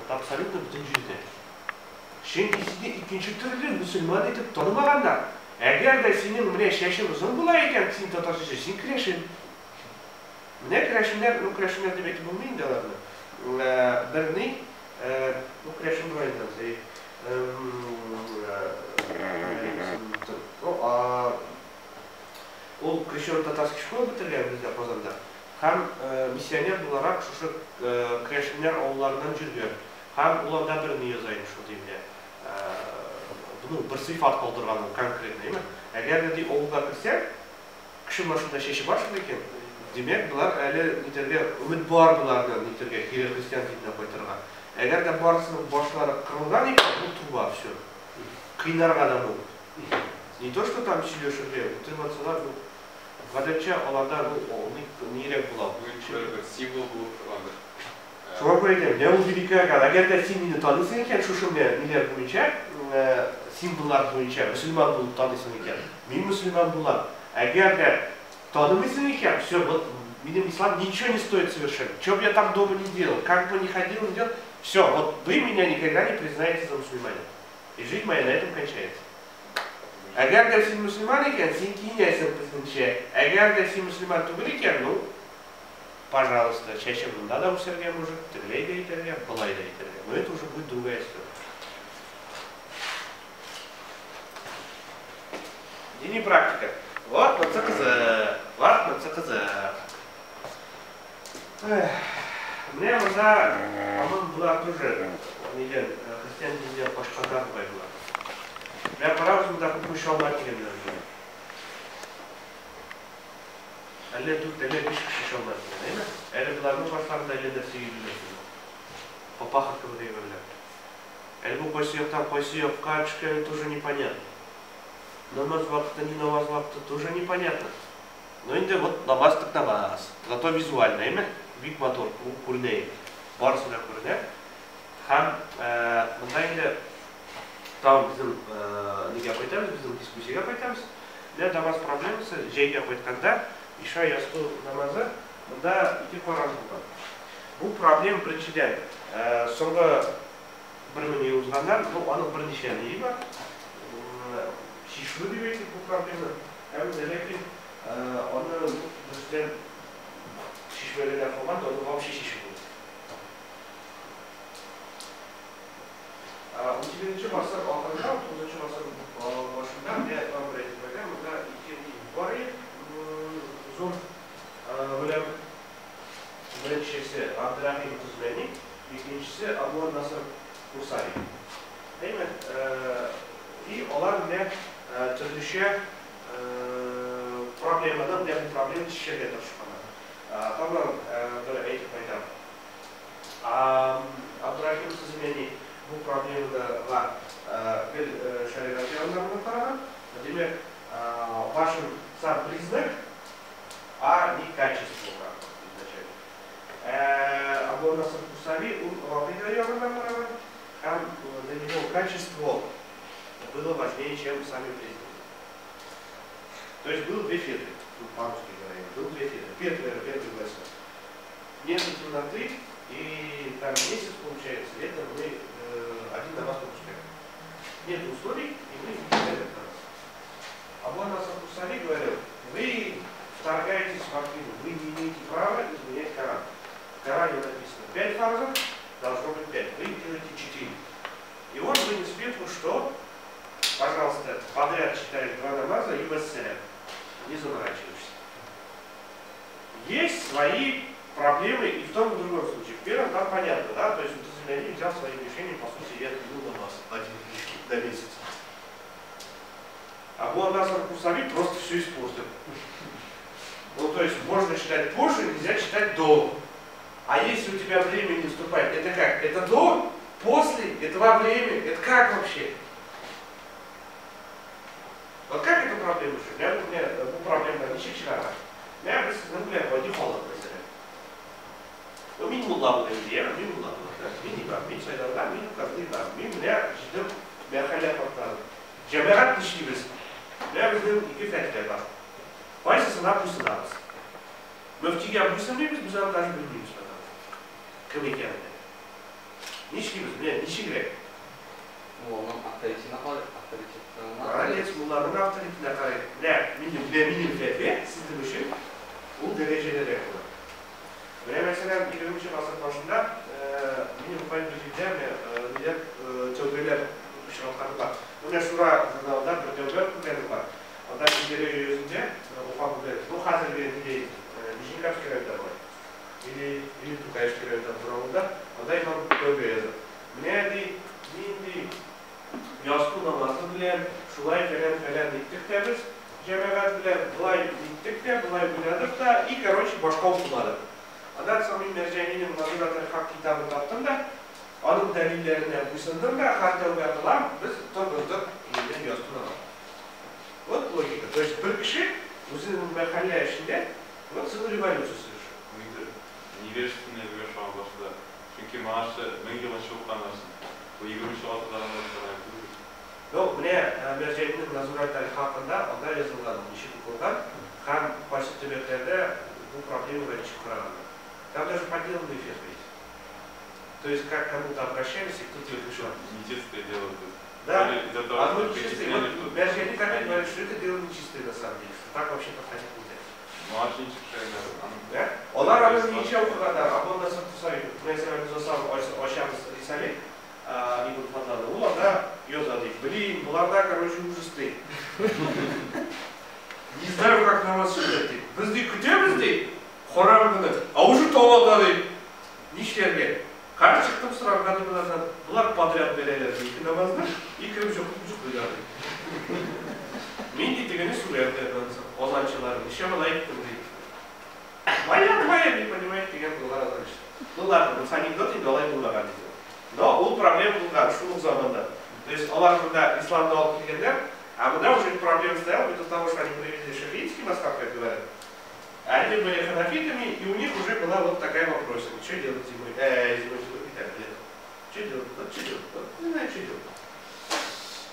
Это абсолютно бүтін жүзде. Шенгесінде екінші түрлі мұсылман етіп танымағандар. Әгер де сенің міне шешім ұзын бола екен, сен татаршышы, сен кірешін. Міне кірешінлер, кірешінлер деп айтып болмайын да оларны. Бірні, кірешін бұрайындан, ол крещен татарский школа бітірген бізде Қозанда. Һәм миссионер боларақ шушы кірешінлер ауылларынан жүрген. Һәм оларда бірні язайын шу деймде. Бұны бір сыйфат қалдырғаны конкретно. Әгер де ауылға кірсе, кіші машында шеші бар шын екен. Демек, бұлар әлі нетерге үміт бар бұларды нетерге келер христиан кейтіне қойтырға. Әгер де барысының башлары қырылған екен, бұл туба все. Қиынарға да бұл. Не то, что там сөйлешуге, мотивациялар бұл. Ғадатша оларда бұл нерек болады. Символ болып тұрғанды. Шуға көйдем, не ол великая қад. Әгер де сен мені танысың екен, шушымне нелер бойынша, символлар бойынша, мұсылман болып танысың екен. Мен мұсылман болам. Әгер де танымайсың екен, все, вот, менің ислам ничего не стоит совершенно. Что бы я там дома не делал, как бы ни ходил, не делал, все, вот вы меня никогда не признаете за мусульманина. И жизнь моя на этом кончается. Әгер де сен мұсылман екен, сен киінесің біздіңше. Әгер де сен мұсылман түгіл екен, ну, пожалуйста, чаще надо у Сергея мужик, тіглей да итерге, былай да итерге. Но это уже будет другая история. Дини практика. Вот, на қызық. Вот, на қызық. Мне мында, аман бұлар тоже, неден, христиан динде башқадар бай бұлар. Мен қарабыз мұнда күн шалма келемдер. Әлі тут әлі бішкі шалма келемдер. Әлі бұлардың башларында әлі нәрсе үйілдерсін. Папаха кімдей өрлер. Әлі бұл қойсы yoqқа түшкені тоже непонятно. Намаз вақыты, не намаз вақыты тоже непонятно. Но енді вот намаз так намаз. Зато визуально, еме? Вик мотор, көрінейін. Барысында көріне. Һәм мұнда енді там біздің неге қойтамыз, біздің дискуссияға қойтамыз. Для намаз проблемасы, жейге қойтқанда, иша ясту намазы, мұнда екі қораз болған. Бұл проблема біріншіден. Соңғы бір міне ұзғандар, оның бірнеше неге бар. Шишу деп айтып бұл проблема. Әлекен, оны бізден шишмелерден қылғанда, оны вообще шишу болды. 19-ші ғасыр ақырында, 9-ші ғасыр башында, мен вам бір айтып қоям, мұнда екі бар зор білім. Біріншісі Абдырахим Тұзбәни, екіншісі Абу Насыр Курсари. И олар міне түрліше проблемадан, бұл проблеманы шешуге тырысқан. Тамам бір айтып қайтам. Абдырахим Тұзбәни бұл проблемаға бір шариғат жағынан қараған. Демек, вашим сам признак, а не качество. Абу Насыр Курсари, он говорил, для него качество было важнее, чем сами признаки. То есть было две фетры, по-русски говоря, было две фетры. Первый гласил. Нет темноты, и там месяц получается, летом мы один намаз пропускаем. Нет условий, и мы изменяем этот намаз. Абу Насыр Курсари говорил, вы вторгаетесь в активу, вы не имеете права изменять Коран. В Коране написано 5 фарзов, должно быть 5. Вы делаете 4. И он вынес фетву, что, пожалуйста, подряд читаешь 2 намаза и вассалям. Не заморачиваешься. Есть свои проблемы и в том и в другом случае. В первом там понятно, да? То есть Мутазилиани взял свои решения, по сути, я отменил намаз один до месяца. Абу Насыр Курсари просто все испортил. Ну, то есть можно читать позже, нельзя читать до. А если у тебя время не наступает, это как? Это до, после, это во время, это как вообще? Вот как эта проблема решить? У меня проблема не вчера. Я бы сказал, не холодно. Ну, минимум лавы вера, минимум лавы. Минимум лавы, минимум лавы, минимум лавы, минимум лавы, минимум лавы. Джамерат не шли. Я бы сделал и кефет лава. Вайса сана пусадалась. Мы в тиге обусамлились, мы даже не спадали. Комитеты. Ничкimiz, міне, неше керек? Оның авторитетіне қарай, авторитетіне Молодец, бұлардың авторитетіне қарай. Міне, фәфе, сіздің үшін, бұл дәрежелері болады. Міне, мәселен, 20-ші ғасыр башында, міне, мұқайым президент, тәубелер ұшыралқаны бар. Міне, Шура журналында бір тәубер күндері бар. Онда күндері жүйесінде, ұқам күндері, бұл қазір береді, Нижниковский районда бар. Или Тукаевский районда журналында, онда имам тәубе езі. Міне, ясту намазы білен, шулай фәлән иттік біз, жәмәғат білен, бұлай иттік те, бұлай ойнадық та, и, короче, башқа оқымадық. Адан самим Мәржәнинің Назиратул Хақ китабын таптым да, оның дәлелдеріне бұйсындым да, хартауға қылам, біз тұрдық елден ясту намаз. Вот логика. То есть бір кіші өзінің мәхәллә ішінде целую революцию совершил. Невежественная завершала башында. Çünkü maaşı 1000 yıl önce okukanlarsın. Bu 20-ші ғасырдан бастап. Ну, міне, Мәржәнинің Назиратул Хақында онда жазылған, неше қылған, һәм қайсы төбектерде бұл проблемаға неше қараған. Там даже подделанный эффект есть. То есть, как кому-то обращались, и кто-то решил. Нечистое дело. Да, одно нечистое. Мәржәнин как говорит, что это дело нечистое на самом деле, что так вообще подходить нельзя. Maaşı нечистое. Onlar аны неше оқығандар, Абонда Сұртусай, mesela biz olsam Oşamız Risale, Ibn Фатады, оларда езады. Блин, бұларда, короче, ужасты. Не знаю, как на вас шыдады. Бізді күтеміз дейді, қорам күні, а уже тоғалда дейді. Нештерге. Қар шықтым сұрағаны бұлардан, бұлар подряд берелер дейді намазды, и кіріп жоқ бұйрады. Мен дейтігіне сүрерді, озаншыларын, еще бұлай айттым дейді. Моя, не понимает, деген бұлар азаншы. Ну ладно, бұл анекдот енді олай бұлмаған дейді. Но бұл проблема бұлған, шулық заманда. То есть олар мұнда исламды алып келгендер, а мұнда уже проблема стояла ввиду того, что они привезли шафиитский мазхаб, как говорят. Они были ханафитами, и у них уже была вот такая вопрос. Что делать зимой? Что делать? Вот что делать? Вот, не знаю, что делать.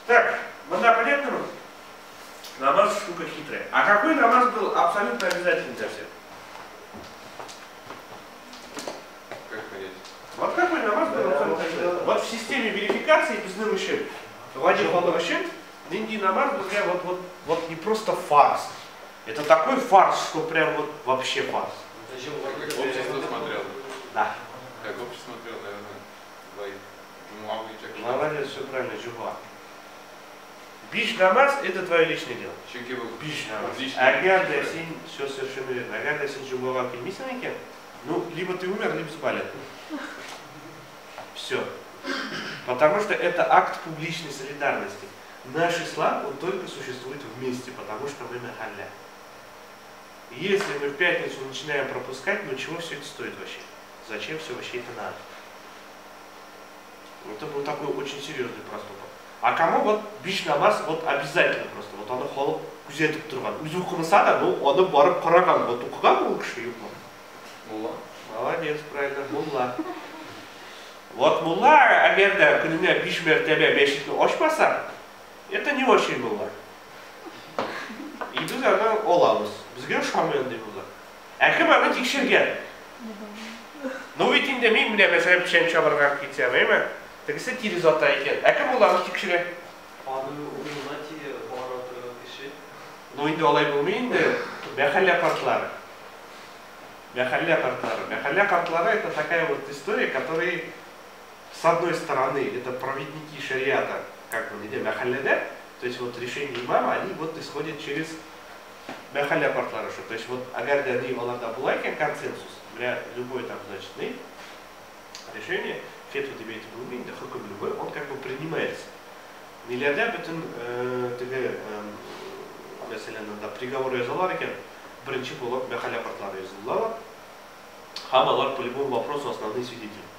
Так, манда понятно? Намаз штука хитрая. А какой намаз был абсолютно обязательный для всех? Как понять? Вот какой намаз был абсолютно обязательный? Вот в системе верификации безным ишим, Вадим Владимирович, нынди намаз был прям вот не просто фарс. Это такой фарс, что прям вот вообще фарс. Как Общество смотрело. Да. Как общество смотрело, наверное, двоих. Муавый человек. Молодец, все правильно, Джуба. Биш намаз – это твое личное дело. Çünkü bu Биш намаз. Отлично. Агар да син, все совершенно верно. Агар да син Джубава Кельмисанике, ну, либо ты умер, либо спален. Все. Потому что это акт публичной солидарности. Наш ислам, он только существует вместе, потому что мы махалля. Если мы в пятницу начинаем пропускать, ну чего все это стоит вообще? Зачем все вообще это надо? Это был такой очень серьезный проступок. А кому вот биш намаз вот обязательно просто, вот оны холып күзетіп тұрған. Өзі оқымаса да, ну оны барып қараған, вот оқыған ол кіші юқма. Мулла. Молодец, правильно, мулла. Вот мулла, агар да күніне биш мәртебе мешітті ашпаса, это не очень мулла. И біз аны оламыз. Бізге шаменді мулла. Әкім аны текшерген. Ну ведь енді мен міне мәселен пішен шабырға кетсем, ема? Тегісі тиризота екен. Әкім оланы текшере? Аны ұйымнати бараты кіші. Ну енді олай болмейді. Мәхалля картлары. Мәхалля картлары. Мәхалля картлары это такая вот история, которая с одной стороны это проводники шариата, как бы где мәхалляда, то есть вот решение имама, они вот исходят через мәхалля картлары. То есть вот агарда они оларда булайкен консенсус, любой там значит решение, фетва дебейт был да хукм любой, он как бы принимается. Нелерде бүтін мәселен приговор жазылар екен, бірінші болып мәхалля картлары жазылар, һәм алар по любому вопросу основные свидетели.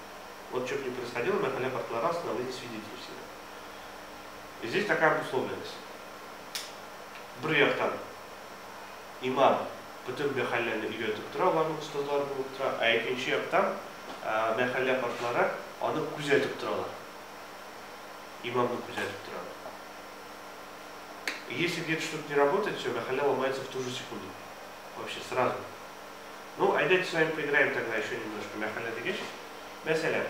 Вот что бы ни происходило, мәхалля картлары основные свидетели всегда. И здесь такая обусловленность. Бір яқтан имам бүтін мәхалляны үйретіп тұра, олардың ұстаздары болып тұра, а екінші яқтан мәхалля картлары оны күзетіп тұралар. Имамны күзетіп тұралар. Если где-то что-то не работает, все, мәхалля ломается в ту же секунду. Вообще сразу. Ну, а давайте с вами поиграем тогда еще немножко. Мәхалля дегеш. Мәселен.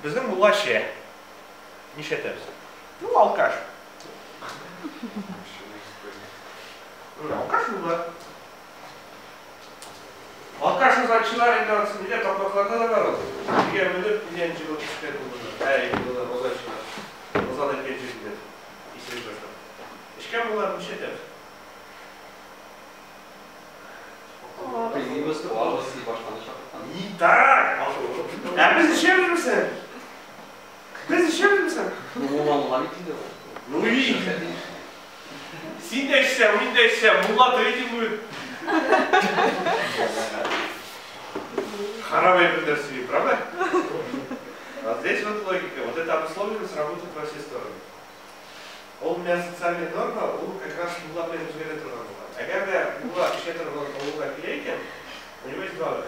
Bizim mulla şey. Nişetemiz. Ну, алкаш. Алкаш mulla. Alkаш uzakçılar indansın bile topraklarda da var oldu. Bir gelmedi, bilenci yolu çıkıyor bunlar. Her yıllar uzakçılar. Ozan erkeci gider. İsmi başlar. İşken bunlar nişetemiz. Bildiğimiz doğal basit başkanı şarttan. İyi tak. Ya biz işemiz misin? Biz işemiz misin? Muğlanlar içinde var. Ну и сидящая, мидящая, мула третий будет. Хоровые предерсии, правда? А здесь вот логика. Вот эта обусловленность работает во все стороны. У меня социальная норма, у как раз мула прям взгляд была. А когда мула щедро мула клейки, у него есть два выхода.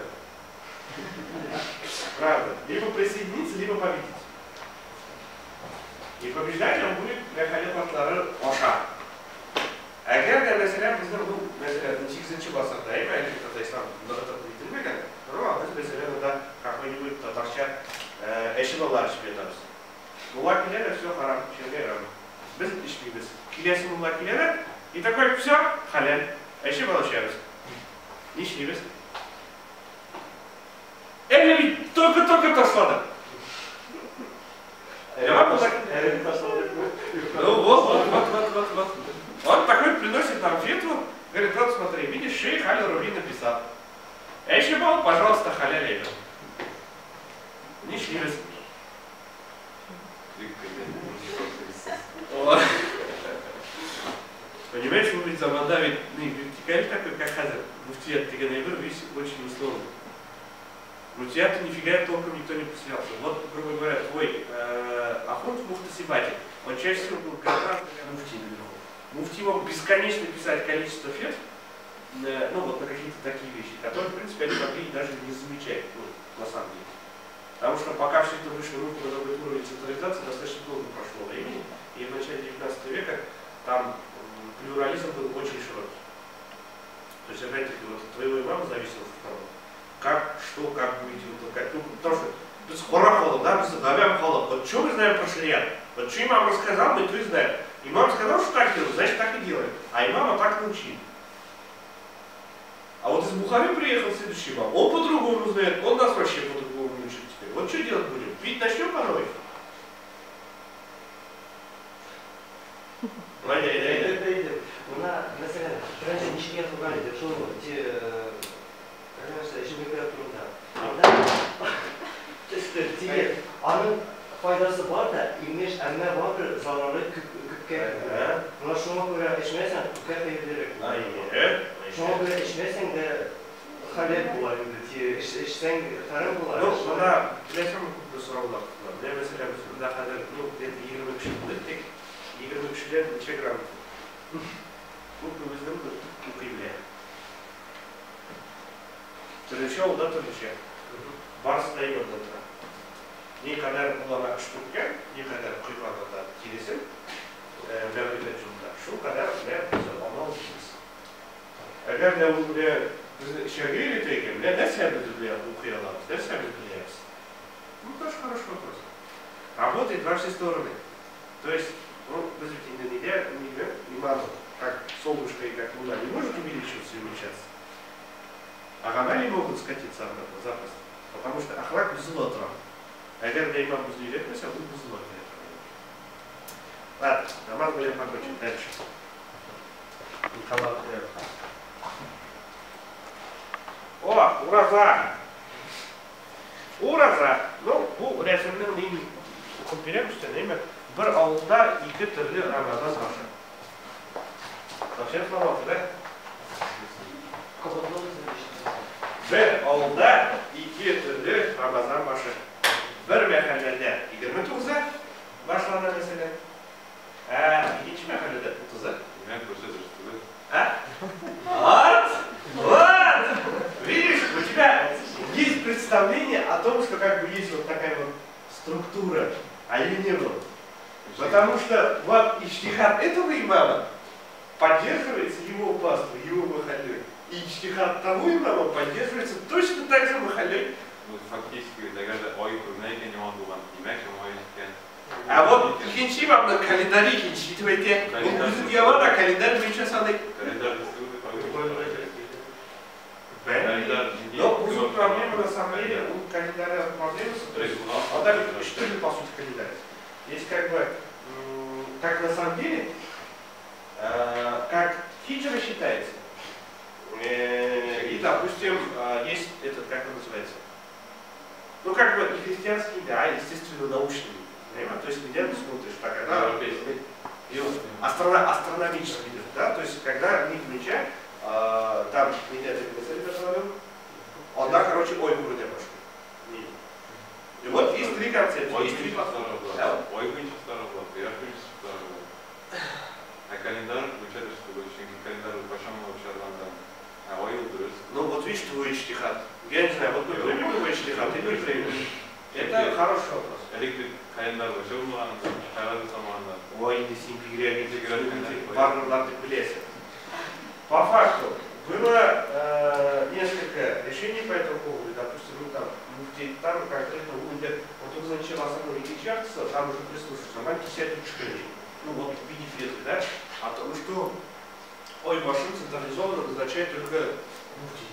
Правда. Либо присоединиться, либо победить. И побеждать он будет для халифа Оша. А когда mesela bizde bu mesela çizgici basarda и поэтому когда ислам много bitirmeden ama biz mesela da какой-нибудь татарча eşilolar işletiyoruz. Muvakilere все харам, şeyler var. Biz işliyoruz. Kilesi muvakilere и такой все халяль. Eşi получается. Не işliyoruz. Или только таслады. Ну вот. Он такой приносит нам фетву, говорит, вот смотри, видишь, шейх Аль-Руби написал. А еще был, пожалуйста, халяля идет. Не шливец. Понимаешь, мы ведь заманда ведь вертикаль такой, как хазар. Муфтият Тиганайбер, видишь, очень условно. Муфтияту нифига толком никто не поселялся. Вот, грубо говоря, твой Ахунд Мухтасибати, он чаще всего был граждан муфти наверху. Муфти мог бесконечно писать количество фетв, ну вот на какие-то такие вещи, которые, в принципе, они могли даже не замечать, ну, на самом деле. Потому что пока все это вышло на новый уровень централизации, достаточно долго прошло времени, и в начале 19 века там плюрализм был очень широкий. То есть, опять-таки, вот от твоего имама зависело в том, как, что, как будете выполнять. Ну, потому что без хорохола, да, без добавим хола. Вот что мы знаем про шариат? Вот что имам рассказал, мы то и знаем. Имам сказал, что так делать, значит так и делаем. А имама так научили. А вот из Бухари приехал следующий имам. Он по-другому знает, он нас вообще по-другому не учит теперь. Вот что делать будем? Пить начнем по новой? Buna mesela bence nişliye tugan edip çoğu arkadaşlar işin bir kere durumda. İşte anın faydası var da ilmiş emme vardır zararlı küpke. Buna şuna göre içmezsen küpke feydirir. Şuna göre içmezsen de halep bular gibi. İçsen tarım bular. Ну, она для чего мы купили сорок. Для mesela da kadar ну где-то 20 kişilik tek 20 kişiler neçe gram. Bu bizden de ukuyla. Türeşe da türeşe. Varsa da yok da. Ne kadar kullanmak штука, ne kadar kıyvada da kiresim. Verdiğinde cümle. Şu kadar ne anal biz. Eğer de bu şerriyle tekim, ne sebep ukuyalım, ne sebep biliyoruz. Ну, тоже хороший вопрос. Работает во все стороны. То есть, ну, развитие имама, как солнышко и как луна, не может увеличиваться и уменьшаться. А ганали могут скатиться обратно, запросто. Потому что ахлак безлотра. А когда имам безлетность, а тут безлотра. Ладно, намаз будем покончить. Дальше. Николай. О, ураза! Ураза! Ну, bu rəsmdən neyim? Kompirəm üstə neyim? Bir avulda 2 türlü Ramazan başı. Başa sınavası da? Bir avulda 2 türlü Ramazan başı. Bir məhəllədə 29'a başlanır mesela. İkinci məhəllədə 30'a. Ben prosedür. Вот! Видишь, у тебя есть представление о том, что как бы есть вот такая вот структура, а ее не было. Потому что вот иджтихад этого имама поддерживается его паствой, его махалей. И иджтихад того имама поддерживается точно так же махалей. Ну, фактически, когда ой, курнайка не он был, икенчи мамна календарь икенчи тибете. Ну bizim yavana календарь меньше саны. Календарь Но будет проблема на самом деле, у календаря проблема, то есть, а даже что ли по сути календарь? Есть как бы, как на самом деле, как хиджра считается. И, допустим, есть этот, как он называется? Ну, как бы и христианский, да, естественно, научный. То есть, где ты смотришь, так, астрономический, да, то есть, когда ник меча, там меняется персонаж, одна, короче, ой, курде пошли. И вот есть три концепции, есть три подхода. Ой, вы ничего старого, я хочу старого. А календарь, получается, что календарь почему вообще там? А ой, ну вот видишь, твой штихат. Я не знаю, вот мы примем твой штихат или не примем? Это хороший вопрос. Календарь вообще умлан, календарь саманда. Ой, ты с ним парно по факту, было несколько решений по этому поводу. Допустим, ну там, там конкретно умер, вот он начал саму регичаться, там уже прислушался, нам сядет в школе. Ну вот в виде феты, да? А то, что ой, машин централизованно назначает только муфти.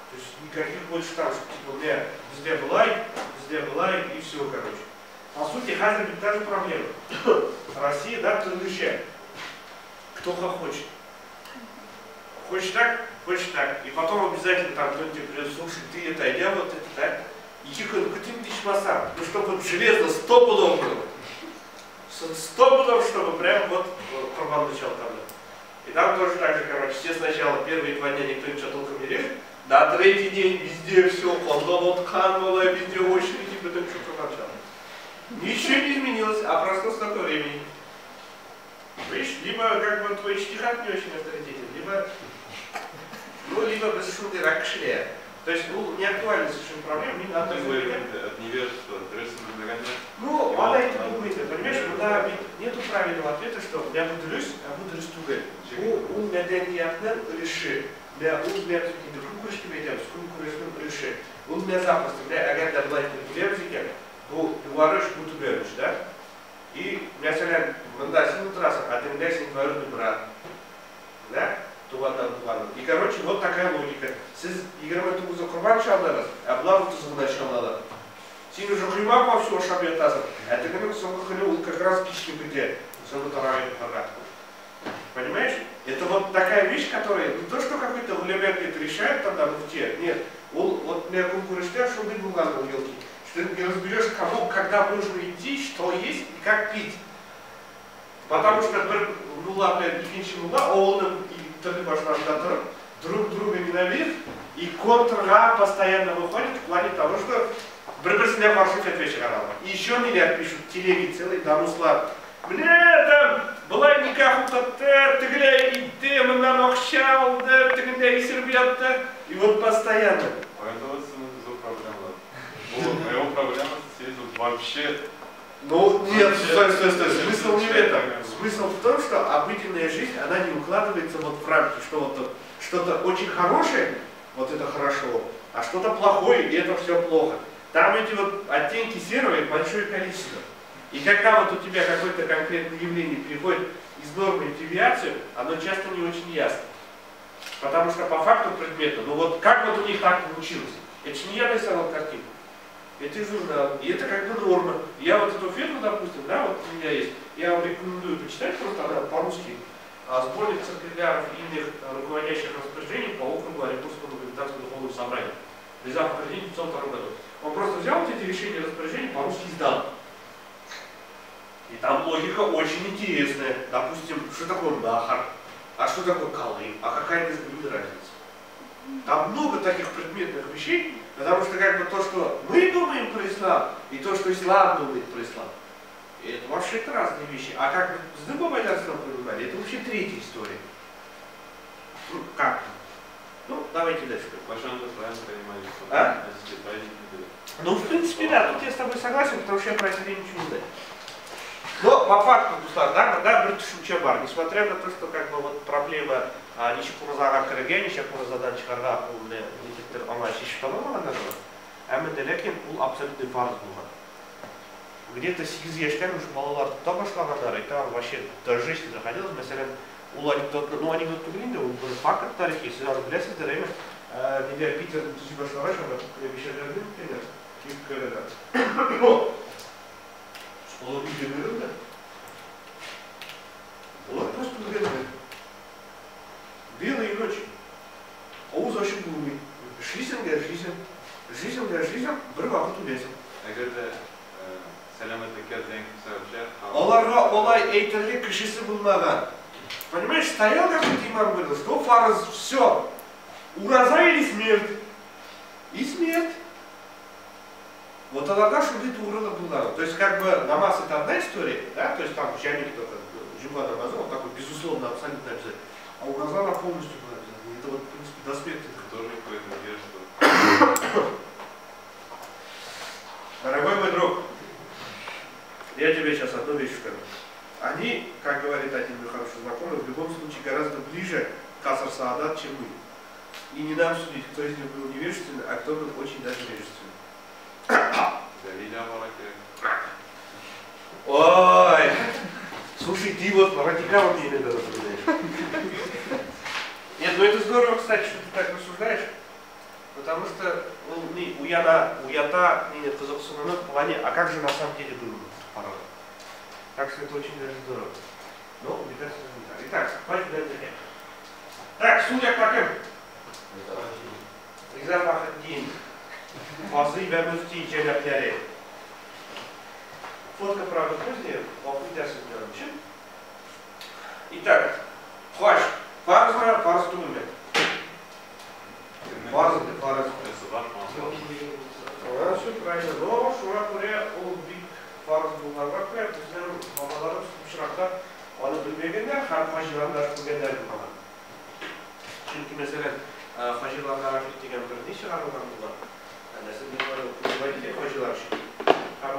То есть никаких больше там, что типа у меня везде была и все, короче. По сути, хазер ведь та же проблема. Россия, да, трудущая. Кто хочет. Хочешь так, и потом обязательно там кто-нибудь придет, слушай, ты это, я вот это, так. И тихо, ну ты тысяч масса, ну чтобы железно 100 пудов было. 100 пудов, чтобы прям вот пробан начал там. И там тоже так же, короче, все сначала первые 2 дня никто ничего толком не режет, на 3-й день везде все, вот канвало, везде очереди, потом что промолчало. Ничего не изменилось, а прошло столько времени. Видишь, либо как бы твой штихат не очень авторитетен, либо безусловно рак шляя. То есть, не актуальна совершенно проблема, не надо. От невежества, ну, она эти документы, понимаешь, да, ведь нету правильного ответа, что я буду рюс, а буду рюстугай. У меня дэньятнен реши. Я у меня какие-то кукурышки ведем, с кукурышным реши. У меня запросто, я агenda блайт в языке, говоришь, буду берешь, да? И у меня солян, мандасин трасса, а ты мне не говоришь, брат. Да? И, короче, вот такая логика. Siz 29 Kurban çaldınız, ablam 30'unda çaldılar. Sen уже хлеба по всему шабьетазом. Это как раз кишки где, понимаешь? Это вот такая вещь, которая не то, что какой-то улемет это решает тогда муфти, нет. Вот мне конкурентер, что ты был на елке, что ты не разберешь, кому, когда нужно идти, что есть и как пить. Потому что, ну ладно, а он друг друга ненавидят, и контра постоянно выходит в плане того, что брыбрсня маршрут отвечает канала. И еще меня пишут телеги целый, да мусла. Мне там была никак ты гля и демон на ногчал, да, ты гля и сербят, и вот постоянно. Моя проблема съездил вообще. Ну нет, стой, смысл не в этом. Смысл в том, что обыденная жизнь, она не укладывается вот в рамки, что вот что-то очень хорошее, вот это хорошо, а что-то плохое, и это все плохо. Там эти вот оттенки серого большое количество. И когда вот у тебя какое-то конкретное явление переходит из нормы в девиацию, оно часто не очень ясно. Потому что по факту предмета, ну вот как вот у них так получилось? Это же не я нарисовал картинку. Это из журнала. И это как бы норма. Я вот эту фирму, допустим, да, вот у меня есть, я вам рекомендую почитать, просто она по-русски. Сборник циркуляров и иных руководящих распоряжений по округу Оренбургскому капитанскому духовному собранию. Резав определение в 1902 году. Он просто взял вот эти решения распоряжений, по-русски издал. И там логика очень интересная. Допустим, что такое нахар, а что такое колым, а какая между ними разница. Там много таких предметных вещей, потому что как бы то, что мы думаем про ислам, и то, что ислам думает про ислам, это вообще разные вещи. А как с дыбом понимали, это вообще третья история. Ну, как? Ну, давайте дальше. А? Ну, в принципе, да, тут я с тобой согласен, потому что я про это ничего не знаю. Но по факту, да, Бритиш Чабар, несмотря на то, что как бы вот проблема ничего кірген, ничего задан шығарға мемлекеттер оңай шешіп ала алғандар, әмі де ләкин бұл абсолютный фарз болған. где-то 8 яшьтен уже балалар тута башлагандар, это вообще до жести доходило. Мәсәлән, ул анекдот, ну анекдот түгел инде, ул бер факт тарихи. Сез аны беләсездер, әйме? Нидә Питер төзи башлагач, анда кебешәләрне килә. Юккәләр. Ну, школа бирелде. Олар просто белгәннәр. Белые ночи. Авыз ачып булмый. Жизньгә жизнь, бер вакыт үләсең. Әгәр дә сәламәтлеккә зыян күрсәтүче, Аларга олай әйтерлек кешесе булмаган. Понимаешь, стоял какой-то имам, говорил, что фарз, все, ураза или смерть? И смерть. Вот аларга шуды тугрылы булган. То есть как бы намаз это одна история, да, то есть там чайник только, джума намаза, он такой безусловно, абсолютно обязательно. А ураза она полностью была обязательно. Это вот, в принципе, до смерти. тоже поэтому что Дорогой мой друг, я тебе сейчас одну вещь скажу. Они, как говорит один мой хороший знакомый, в любом случае гораздо ближе к Аср Саадат, чем мы. И не нам судить, кто из них был невежественный, а кто был очень даже вежественный. Ой! Слушай, ты вот радикал мне иногда напоминаешь. Нет, ну это здорово, кстати, что ты так рассуждаешь. Потому что у ята нет в плане, а как же на самом деле было порой. Так что это очень даже здорово. Но мне кажется, не так. Итак, хватит на это. Так, судя по кем? Examen Din. Fazı ve müfti cennetleri. Фотка, правда, поздняя, попытаться сделать. Итак, хваш. Фарз думает. Фарз. Все правильно. Но шура куря ол бик фарз булганга куя, безнең мамаларыбыз күпчеракта аны белмәгәннәр, һәм фаҗиландар күргәннәр булган. Чөнки мәсәлән, фаҗиланга рафик дигән бер ничә чыгарылган була. Нәрсә булган, күпчеләр фаҗилар өчен. Һәм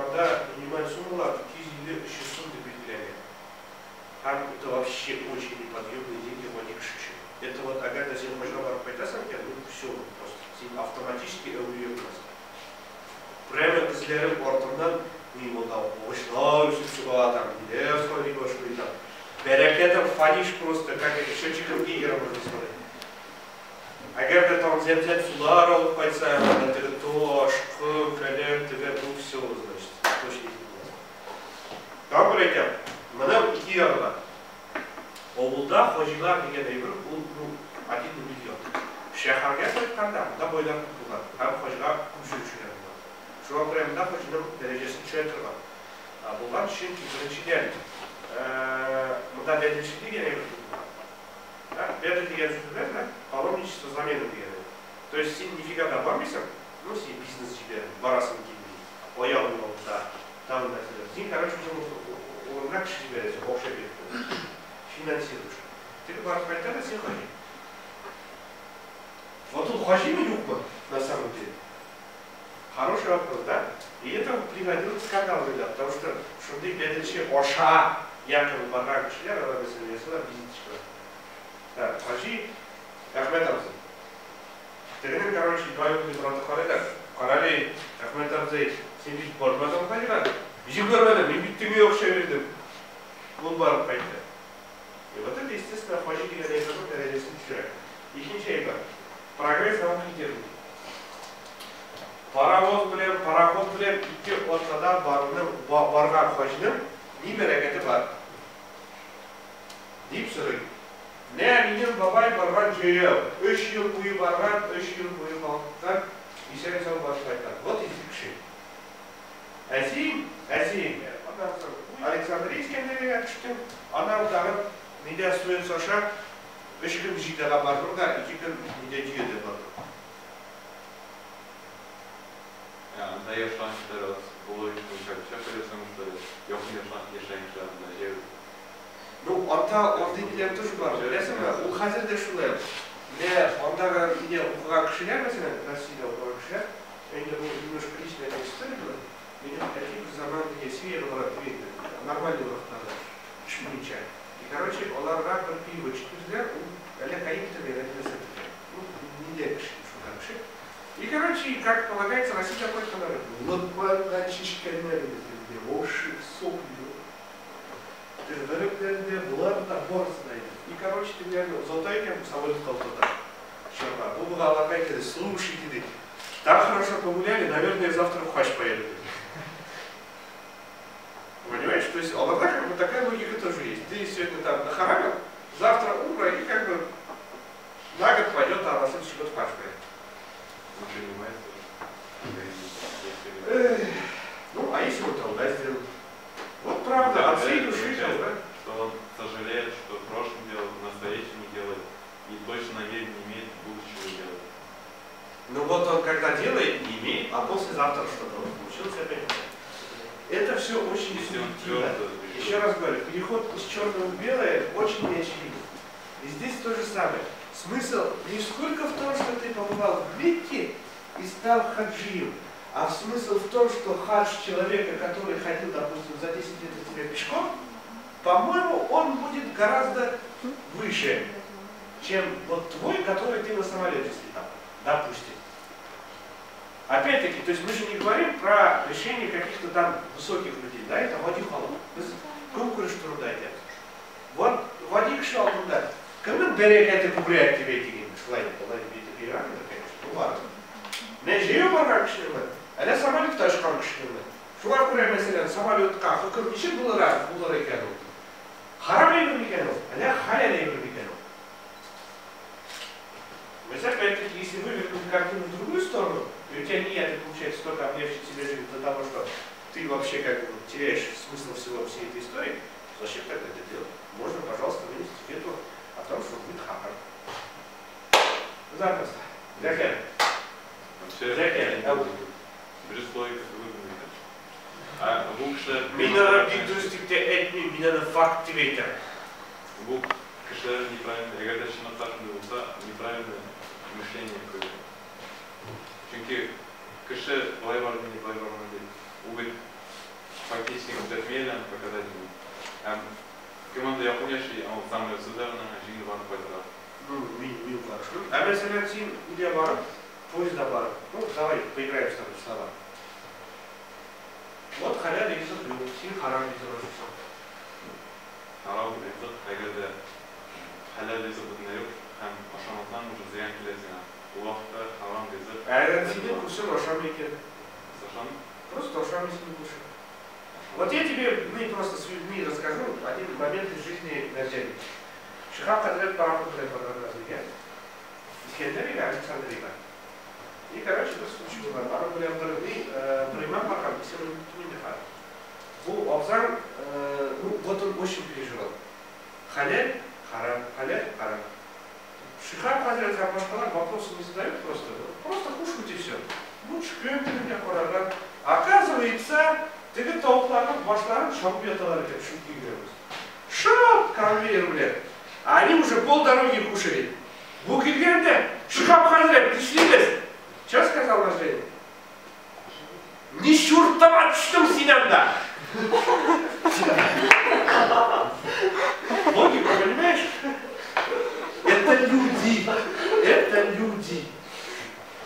минималь суммалар 250-300 сум дип билгеләнгән. Һәм это вообще очень неподъемные деньги в одних шишек. Это вот, когда сен фаҗилар кайтасың, все просто. Сен автоматически әүлия буласың. Прямо кызләрем артыннан мин монда очлар үсеп чыга там, диләр сорый башлый там. Бәрәкәтем фаниш просто, как это счетчиком Гейгера можно смотреть. Әгәр дә там зәп-зәп сулар алып кайтса, анда таш, ком, фәлән, тегә бу все, значит, точно не булыр. Там бер әйтәм, моның ике ягы бар. Авылда хаҗилар дигән әйбер ул 1 миллион. Шәһәргә кайтканда, монда бойлар булган. Һәм хаҗга күп җүчеләр булган. Шуңа күрә монда хаҗның дәрәҗәсен төшерә торган. Булган өчен беренчедән монда бәдәлчелек дигән әйбер булган. Бәдәл дигән сүзләр, паломничество замены дигән. То есть син нифига да бармыйсың, ну син бизнес җибәр, барасың килми. Аягың алда, там нәрсәләр. Син, короче, урынга кеше җибәрәсең, акча биреп. Финансируешь. Ты барып кайтада син хаҗи. Вот тут хаҗимы юкмы на самом деле? Хороший вопрос, да? И это пригодилось скандал, ребят, потому что шундай бәдәлче аша якобы барган кешеләр арасында ясалар визитчиклар. Да, хаҗи Әхмәт абзый. Тегенең, короче, двоюродный браты карыйлар. Карали, Әхмәт абзый, син бит бармадың хаҗига. Ничек бармадың? Мин бит теңе акча бирдем. Ул барып кайтты. И вот это, естественно, хаҗи дигән әйбернең дәрәҗәсен төшерә. Икенче әйбер. Прогресс наука термин. Паровоз белән, пароход белән ике ортада барган хаҗның ни бәрәкәте бар? Дип сорый. Нә минем бабай барган җәяү. 3 ел буе барган, 3 ел буе калган, исән-сау барып кайткан. Вот ике кеше. Әсин, Александрийская төштем, аннан тагын нидә суен саша 3 көн җитәгә бардым да 2 көн нидә җиде бардым. Анда яшәүчеләр булып үткәрүче пресның яшәүчеләр җир. Ну, анда диләр тоже бар. Беләсеңме? Ул хәзер дә шулай. Андагы идея укыган кешеләр, мәсәлән, Россиядә укыган кешеләр, инде бу немножко личная история була. Минем такие заман Россия была нормальный вакытларда. Шминча. И, короче, аларга бер переводчик үзләр, ул әле кайыкты бирә дисәм. Ну, не дәкш, шундый кеше. И, короче, как полагается, Россия такой народ. Вот şişkenler edildi, o şık sokuyor. Дырдырыклерде булар да борсынайды. И, короче, ты реально золотайкем самолет колтота. Шарма. Ну, была лакайка, слушайте, так хорошо погуляли, наверное, завтра в Хач поедут. Понимаешь? То есть, а как бы такая логика тоже есть. Ты сегодня там нахарамил, завтра утро и как бы на год пойдет, а на следующий год в Хач поедет. Ну, а если вот тогда сделал? Вот правда, от всей души делал, да? Что он сожалеет, что в прошлом делал, в настоящем не делает, и точно намерения не имеет в будущем делать. Ну вот он когда делает, не имеет, а послезавтра что-то вот получилось опять. Это все очень субъективно. Еще раз говорю, переход из черного в белое очень неочевиден. И здесь то же самое. Смысл не сколько в том, что ты побывал в Мекке и стал хаджием, а смысл в том, что хадж человека, который ходил, допустим, за 10 лет от тебя пешком, по-моему, он будет гораздо выше, чем вот твой, который ты на самолете слетал, допустим. Опять-таки, то есть мы же не говорим про решение каких-то там высоких людей, да, это води халал. Конкурс трудайте. Вот води шел туда. Когда берег это купляет тебе эти деньги, слайд, тебе конечно, ну ладно. Не живем аракшилы, а я самолет тоже аракшилы. Шуар куря mesela самолетка, хакыр ничек было раз, было рекану. Харам евремикану, а я халял евремикану. То есть опять-таки, если вывернуть картину в другую сторону, и у тебя нет, получается, только облегчить себе жизнь до того, что ты вообще как бы теряешь смысл всей этой истории, зачем тогда это делать? Можно, пожалуйста, вынести фетву о том, что будет хакар. Запросто. Зякер. Зякер. Бреслойка, выгнали. А лучше... Минара бигдустикте этни, минара фактивейтер. Бук, кешер неправильно, я когда еще на старшем был, неправильное мышление какое-то. Çünkü кеше былай бар мені, былай бар мені дейді. Ол бет фактически өтмейлен показательный. Команда японияши, а он самый сударный, жиңі барып қайтарады. Ну, мин хорошо. А mesela сен үйде барып, поезда барып, ну, давай поиграем с тобой в слова. Вот халял ризық жоқ, сен харам ризық жоқсың. Харам ризық, егерде халал ризық бұдына жоқ, һәм ашамасынан уже зиян келесің. Бұл уақытта харам ризық. Әйрен сенен көрсем ашам екен. Сашан? Просто ашам сенен көрсем. Вот я тебе, просто с людьми расскажу один момент из жизни Нарджани. Шихаб Хадрет параходный подразделение. İskenderiye, Александрия. И, короче, это случай был. Ары были обдырны, Брайман Макам, если он не мехар. Бұл Абзан, ну, вот он очень переживал. Халяль, харам, халяль, харам. Шихаб Хадрет Хапашкалар вопросы не задают просто. Просто кушайте все. Ну, шкем ты меня хораган. Оказывается, ты говорит, толпланып башларын шауып яталар деп шутки говорят. Шап, конвейер, блядь. А они уже полдороги кушали. Бұл келгенде, Шихаб Хадрет, пришли. Что сказал Нарджани? Не шуртовать, что синям да. Логика, понимаешь? Это люди. Это люди.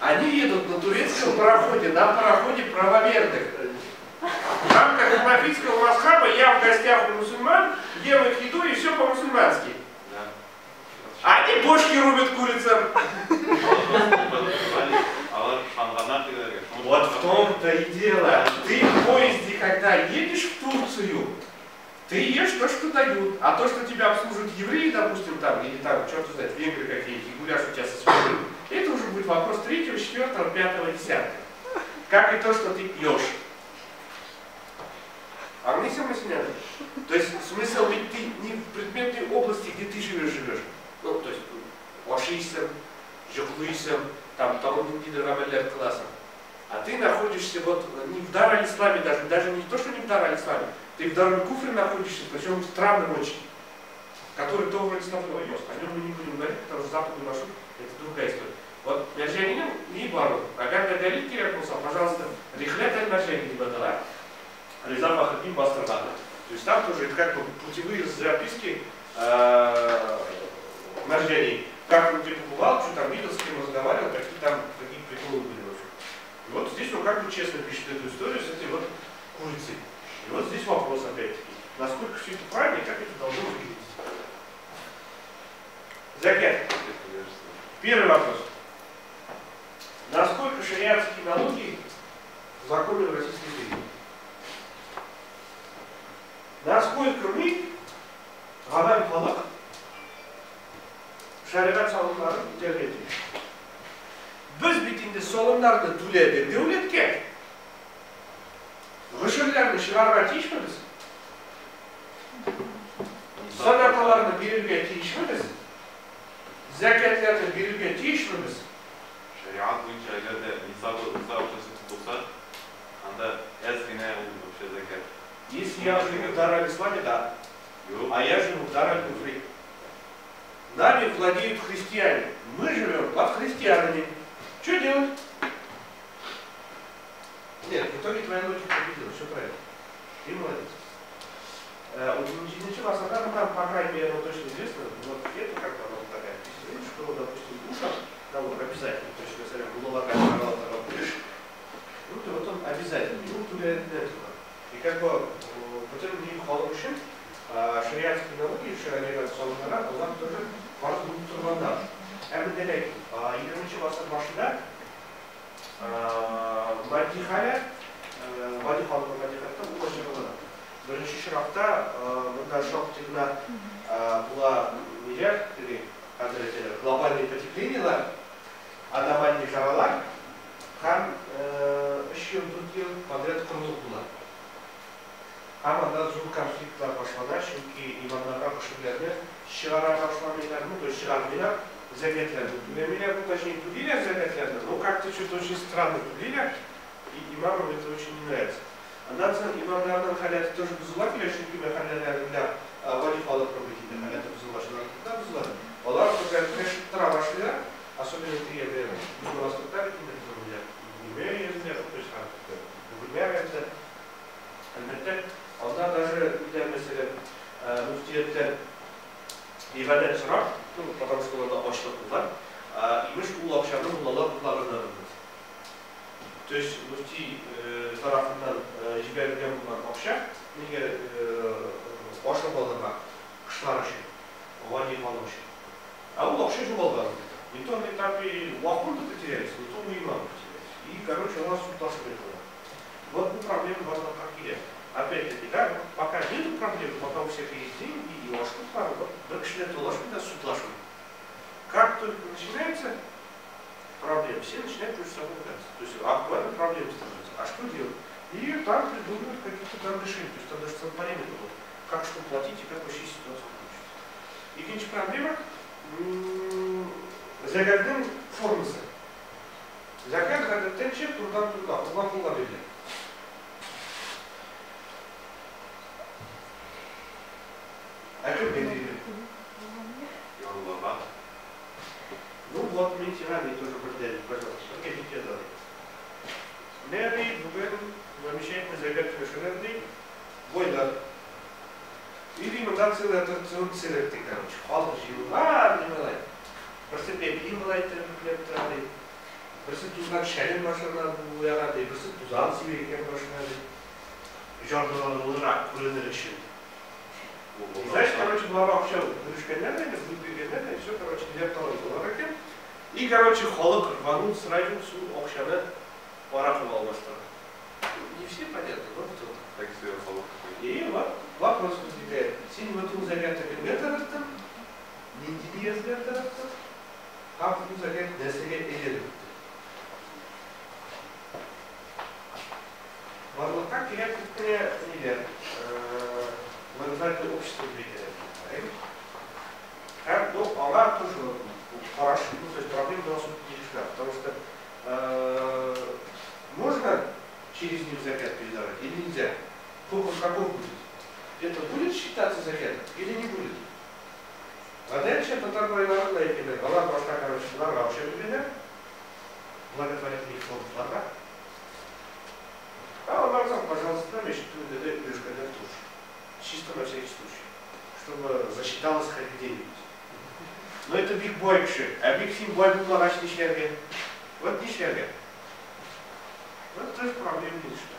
Они едут на турецком пароходе, на пароходе правоверных. В рамках ханафитского масхаба я в гостях у мусульман, ем их еду и все по-мусульмански. Они бошки рубят курицам. Вот в том-то и дело. Ты в поезде, когда едешь в Турцию, ты ешь то, что дают. А то, что тебя обслуживают евреи, допустим, там, или там, черт знает, венгры какие-нибудь, и гуляш у тебя со своим, это уже будет вопрос 3, 4, 5, 10. Как и то, что ты пьешь. А мне все мысляют. То есть смысл ведь ты не в предметной области, где ты живешь. Ну, то есть, ошийсом, жуклуйсом, там, талон-дин-дин-рамеллер классом. А ты находишься вот не в Дар-аль-Исламе, даже не то, что не в Дар-аль-Исламе, ты в Дар-аль-Куфре находишься, причем странным очень, который тоже Аль-Ислам вопрос. О нем мы не будем говорить, потому что западный маршрут – это другая история. Вот Нарджани не бару, а когда Галит Кирякуса, пожалуйста, Рихлет аль-Нарджани не badala, Ризам Ахадим Бастарбана. То есть там тоже это как бы путевые записки Нарджани. Как он где побывал, что там видел, с кем разговаривал, какие приколы были вообще. И вот здесь он как бы честно пишет эту историю с этой вот курицей. И вот здесь вопрос опять-таки. Насколько все это правильно и как это должно выглядеть? Закят. Первый вопрос. Насколько шариатские налоги законы в Российской империи? Насколько мы, Адам Палак, шариат салымларын көтергенбіз? Біз битінде салымдарды төледі дәулетке. Ғышырларды шығаруға тиіспіміз? Садақаларды беруге тиіспіміз? Зәкәтләрді беруге тиіспіміз? Шариат бойынша егерде нисабы ақшасы болса, анда аз генә ул вообще закат. Если я живу в Дар-аль-Исламе, да. Юк. А я живу в Дар-аль-Куфри. Нами владеют христиане. Мы живем под христианами. Что делать? Нет, в итоге твоя логика победила, все правильно. Ты молодец. Ничего особенного там, по крайней мере, точно известно. Вот это как-то она такая песня, что, допустим, ушах налог обязательно, точно говоря, было локально налог будешь. Ну, то вот он обязательно. Ну, туда этого. И как бы, потом не хвалу үшін, шариатские налоги, шариат салымдары, олар тоже парыз болып тұрғанда. Әбілден айтып, 20-ші ғасыр башында Мадихалықта бұл ашырылады. Бірінші шырақта мұнда шоқ тегіна бұла нелер, глобальные потеплениялар, аномальный жаралар, һәм 3 ел, 4 ел подряд құрылық бұла. Һәм анда зор конфликтлар башлана, чөнки имамларға күшірлерді шығара башламайларны, то есть шығармайлар, зәкәтләрді түлемейлер, ну точнее түлейлер зәкәтләрді, но как-то что-то очень странно түлейлер, и имамам это очень не нравится. Ondan sonra imamlardan hayatı тоже buzulak ile çünkü mehallelerinde vadifalı problemi hayatı buzullaşlarında buzular. Onlar fakat teşekkür başlıyor, особенно в три время. Мы вас тут так не друзья. Примеры есть нет, то есть примеры это. Albatta, ondan даже bir mesela müftiyetler ibadet sorar, потому что orada açlık var. İmiş bu akşamın bulalarından. То есть müfti tarafından жіберілген болған ақша неге ашық балдарға қышлар үшін, вадифалы үшін. А ол ақша жоғалған. Не то на этапе лохмонда потеряется, не то у имама потеряется. И, короче, у нас тут тоже было. Вот проблема важна как и опять-таки, да, пока нет проблем, пока у всех есть деньги и лошадь пара, вот докшнет лошадь, да, суд лошадь. Как только начинается проблема, все начинают между собой ругаться. То есть актуальная проблема становится. А что делать? И там придумывают какие-то там решения. То есть там даже целый параметр был. Как что платить и как вообще ситуация получится. Ikinci проблема zakatın forması. Zakat гадеттенче турдан турга, улан пулга берилет. Акыл берилет. Ну вот, мне тираны тоже поддели, пожалуйста. Покажите это. Нерви, бүгін замечательный закат көшелерді бойлар. Или модация аттракцион селекты, короче. Халық жиылар, немелай. Бірсі бепилмалай тәрбіклепті, бірсі тұздан шәлін машина бұяғады, бірсі тұзан себекен машинады. Жардылар көрінер үшін. Знаешь, короче, глава вообще выручканная, выдвиганная, все, короче, директоры была. И, короче, халық рванул сразу всю окшаны парахом албастан. Не все понятно, но кто-то. Так себе халық. И вопрос возникает. Сен в закатта кімге тараптың, нендені езгер тараптың, как бұл закат нәсіге еледі. Барлыққа келер күттіне нелер, национальное общество двигателя. Ну, она тоже хорошо, ну, то есть проблема у нас не решена, потому что можно через них закат передавать или нельзя? Каков будет? Это будет считаться закатом или не будет? А дальше это такое народное кино. Она пошла, короче, блага вообще выглядит. Благотворительный фонд блага. А он сказал, пожалуйста, нам еще лишь когда тушь. Чисто на всякий случай. Чтобы засчиталось хоть где-нибудь. Но это биг бой, а биг сим бой был лагач не шерге. Вот не шерге. Ну, это тоже проблема не что.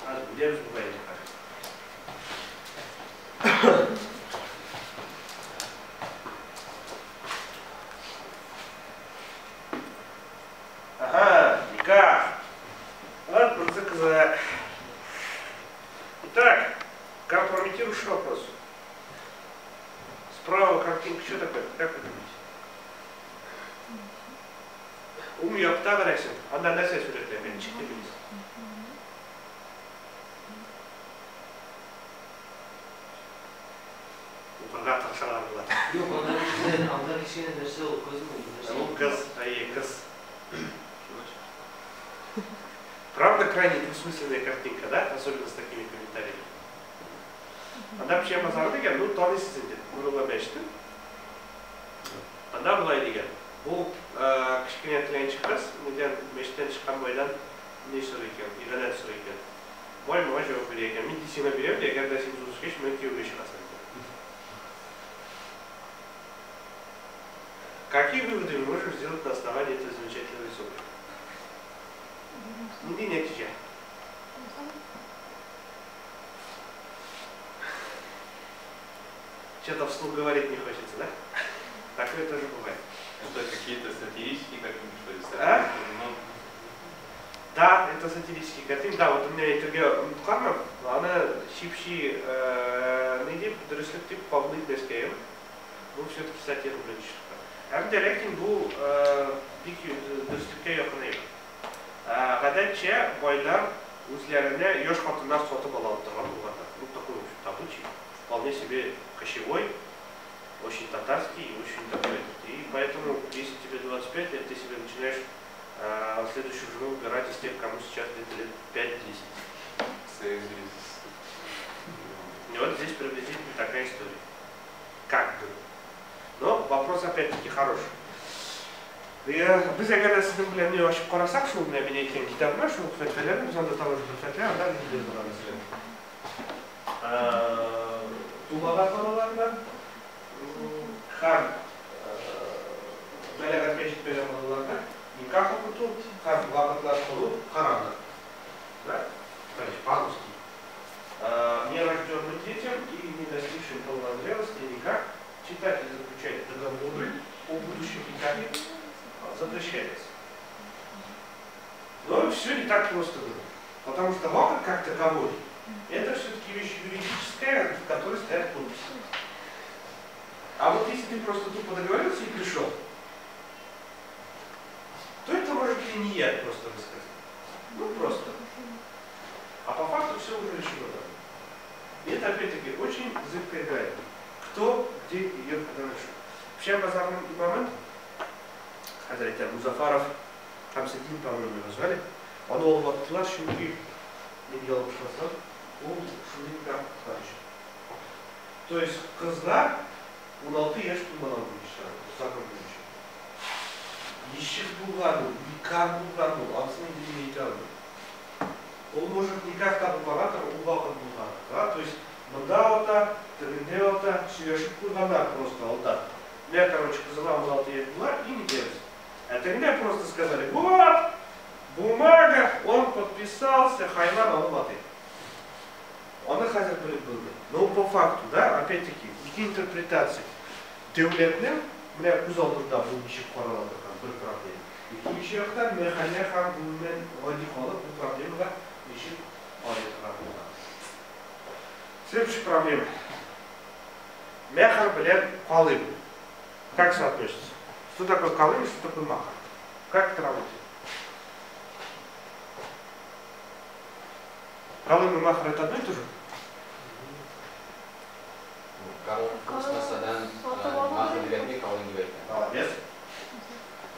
А где же бывает так? Ага, никак. Вот, заказать. Итак, компрометирующий вопрос. Справа картинка, что такое? Как вы думаете? Умею оптаварайся. Одна на связь уже для меня, 4 минуты. Упагат аршалар была. Yok, onlar kişinin dersi o kız mı? Ну, каз, каз. Правда, крайне двусмысленная картинка, да? Особенно с такими комментариями. Анда bir şey yazardı ki, ну, tanışsın dedi. Bunu beşti. Анда былай деген. Бұл кішкене тіленші қыз, неден мешіттен шыққан бойдан не сұр екен, иғанат сұр екен. Бой маған жауап бере екен. Мен сені беремін, егер де сен ұзғыш мен күйеуге шығасың. Какие выводы мы можем сделать на основании этой замечательной рисунки? Нигде не отвечай. Что-то вслух говорить не хочется, да? Такое тоже бывает. Это какие-то сатирические картинки, что ли? А? Да, это сатирические картинки. Да, вот у меня интервью Мухармов, она щипши найди дөрөслек павлык дескейм. Ну, все-таки сатира блин. Hem direktin bu bir dürüstlükке yakın değil. Гадәтчә байлар үзләренә яшь хатыннар сатып ала торган булганнар. Ну, такой табучий, вполне себе кочевой, очень татарский и очень такой. И поэтому, если тебе 25 лет, ты себе начинаешь следующую жену выбирать из тех, кому сейчас где-то лет 5-10. И вот здесь приблизительно такая история. Как бы. Но вопрос опять-таки хороший. Biz agar sizning bilan yoshib qarasak, shu bilan men aytgan kitoblar, shu fatvalarni biz unda talashib fatvalar, unda biz bilamiz. Tuğbalar bolalardan ham balagat yetishmagan bolalardan nikoh o'qituv, ham vaqtlar qilib qaramdi. Да? То есть по-русски. Нерожденным детям и не достигшим полной зрелости никак читать и заключать договоры о будущем никаких запрещается. Но все не так просто было. Потому что вакуум как таковой, это все-таки вещь юридическая, в которой стоят подписи. А вот если ты просто тупо договорился и пришел, то это может и не я просто рассказать. Ну просто. А по факту все уже решено. И это опять-таки очень зыбкая грань. Кто, где ее когда нашел. Вообще базарный момент, Hazreti Muzaffarov, Хамсадин, по-моему, его звали, он вакытлар шунки не делал шансов, он шунки как хорошо. То есть кызга 16 яш тумалан bulmuşlar, zakon bulmuş. Yeşil bulgarlı, nikah bulgarlı, aslında bilmeyi aldı. Он может никак там булгар, у вакыт булгар, да, то есть мында ота, тегенде ота, сөйлешип куйгандар просто алда. Я, короче, кызыма 16 яш була и не делать. А тогда просто сказали, вот, бумага, он подписался, хайван алматы. Он и хазер был. Но по факту, да, опять-таки, какие интерпретации. Devletler, mene көз алдында бұл нешік қаралып тұрған бір проблема. Екінші жақтан, механя хан бұнымен ғади қалып, бұл проблемаға нешік алып тұрған. Следующая проблема. Мехар білен қалым. Как соотносится? Что такое колым и что такое махар? Как это работает? Колым и махар это одно и то же? Колым космосадан махар дегенде колым деп айтқан. Молодец.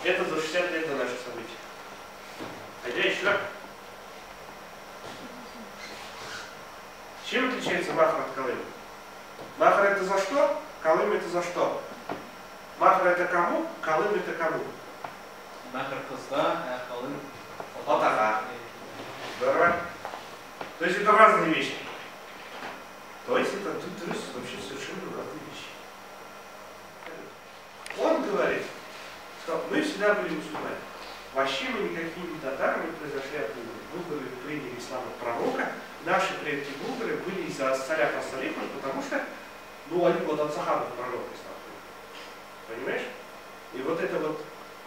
Это за 60 лет до наших событий. Хотя еще. Чем отличается махар от колыма? Махар это за что? Колым это за что? Махар это кому? Колым это кому? Махар кызга, колым атаға. Здорово. То есть это разные вещи. То есть это тут вообще совершенно разные вещи. Он говорит, что мы всегда были мусульмане. вообще мы никакими татарами произошли от булгар. Булгары приняли ислам от пророка. Наши предки булгары были из-за Саляф ас-Салифа, потому что, ну, они вот от сахабов пророка ислам. Понимаешь? И вот эта вот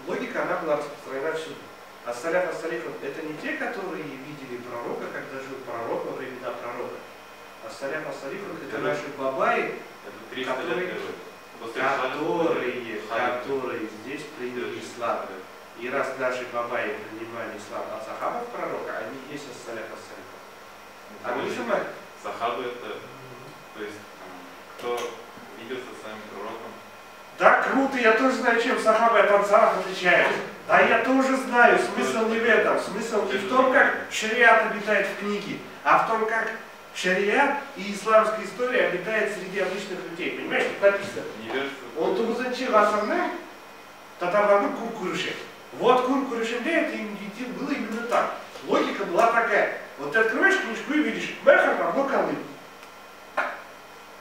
логика, она была распространена всюду. А Саляф ас-Салифа это не те, которые видели пророка, когда жил пророк во времена пророка. А Саляф ас-Салифа это наши бабаи, которые здесь приняли ислам. И раз наши бабаи принимали ислам от сахабов пророка, они есть от Саляф ас-Салифа. А вы понимаете? Сахабы это, то есть, кто виделся с своим пророком. Да, круто, я тоже знаю, чем сахабы от ансаров отличаются. Да, я тоже знаю, смысл не в этом. Смысл не в том, как шариат обитает в книге, а в том, как шариат и исламская история обитает среди обычных людей. Понимаешь, тут написано. Он тузанчи васарны, татараны куркурыши. Вот куркурышимде это было именно так. Логика была такая. Вот ты открываешь книжку и видишь, махар равно колым.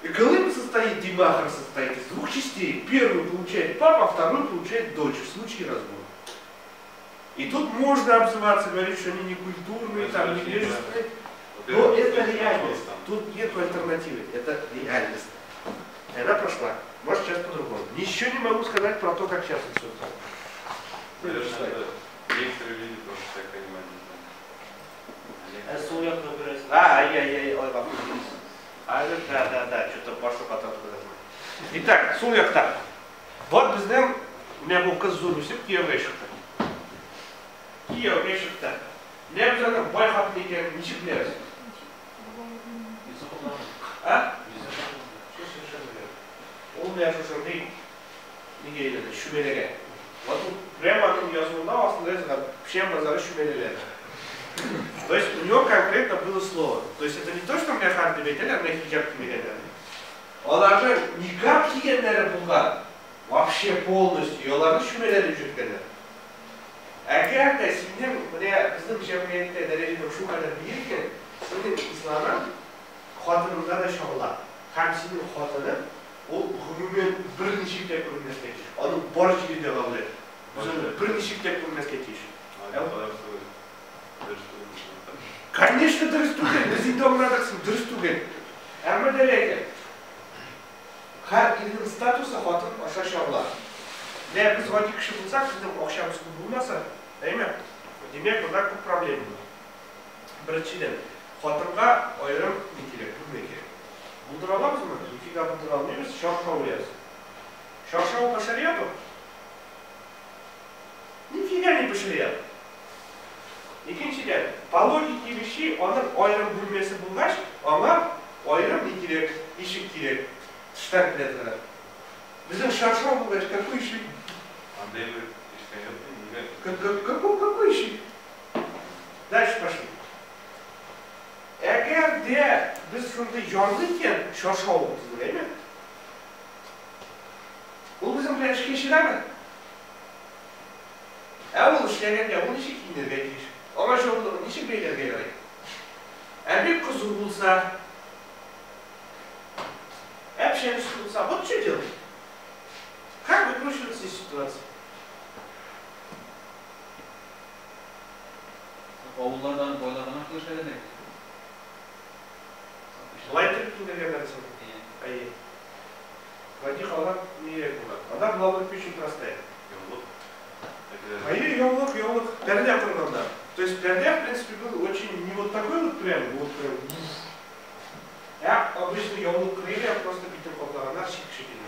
И колым состоит, димахар состоит из двух частей. Первую получает папа, а вторую получает дочь в случае развода. И тут можно обзываться, говорить, что они не культурные, там, не невежественные. Но это реальность. Тут нет альтернативы. Это реальность. И она прошла. Может, сейчас по-другому. Ничего не могу сказать про то, как сейчас все. Некоторые люди тоже так понимают. Да, что-то пошло потом. Итак, сулякта. Вот біздің, у меня был каззуру сеп, киеврешікті. Киеврешікті. Не біздің байхат некен, ничек білеріз? А? Что совершенно верно. Ол меня шошырдей, неге еледі, шүмелеге. Вот прямо он yazımında aslında yazılan всем назары шүмелелер. То есть у него конкретно было слово. То есть это не то, что мне харты бетелер, мне хиджаб кимелелер. Он даже никак киенлері бұлған. Вообще полностью. Оларды шүмелелер жүргенler. Әгер де сенің, міне біздің жемиетте дәрежеде шу қадір берген, сенің исламың қатынында да шағыла. Һәм сенің қатының ол ғұмымен бірнеше деп көрмеске тиіс. Оның бар жерде қалды. Біз бірнеше деп көрмеске тиіс. Конечно, дұрыс түген. Біз енді оңырадықсың, дұрыс түген. Әмі дәлеге. Har birinin statusu xotun o'sha shog'lar. Ne biz oddiy kishi bo'lsak, bizning o'xshamiz ko'p bo'lmasa, deymi? Demak, bunda ko'p problem bor. Birinchidan, xotinga ayrim kerak, pul kerak. Buldira olamizmi? Nifiga buldira olmaymiz, shoh-shoh o'lyapsiz. Shoh-shoh по шариату? Nifiga не по шариату. Ikkinchidan, по logike вещей, оның ayrim bo'lmasi bo'lgach, ona ayrim kerak, eshik kerak. Штат летера. Bizim şarşal bu veç, какой ишик? Какой ишик? Дальше пошли. Eğer de biz şunda yanlıyken şarşal oldu değil mi? Bu bizim bilen işe işlemedi. Evvel işleyen ya, bunu işe kindir bekliyor. Ama şu oldu, işe beyler gelir. Bir kızı bulsa, общаемся с конца. Вот что делать? Как выкручиваться из ситуации? Oğullardan, boylardan akıllı şeyler ne? Лайтер киндерген Ай. Води халат не рекула. Она была бы очень простая. Ай, ёлок. Пердя курганда. То есть пердя, в принципе, был очень не вот такой вот прям, вот прям. Я обычно ёлок крылья просто битым котларына шик-шикин.